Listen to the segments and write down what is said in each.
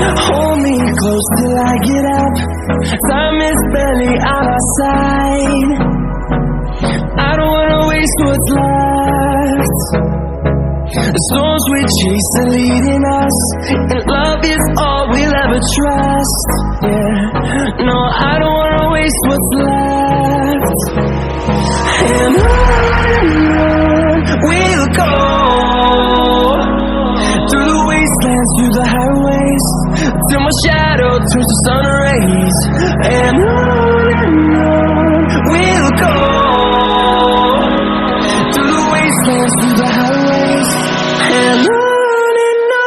Hold me close till I get up. Time is barely on our side. I don't wanna waste what's left. The storms we chase are leading us, and love is all we'll ever trust. Yeah, no, I don't wanna waste what's left. And on we'll go, through the wastelands, through the highways, till my shadow turns to sun rays. And on we'll go, through the wastelands, through the highways, and on we'll go.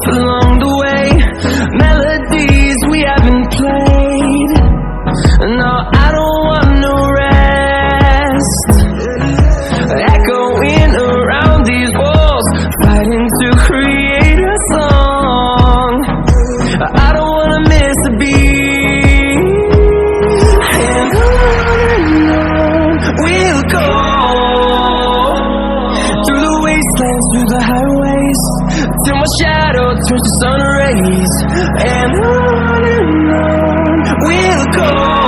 Along the way, melodies we haven't played. No, I don't want no rest. Echoing around these walls, fighting to create a song. I don't wanna miss a beat. And on we'll go, through the wastelands, through the highways, till my shadow turns to sun rays. And on we'll go.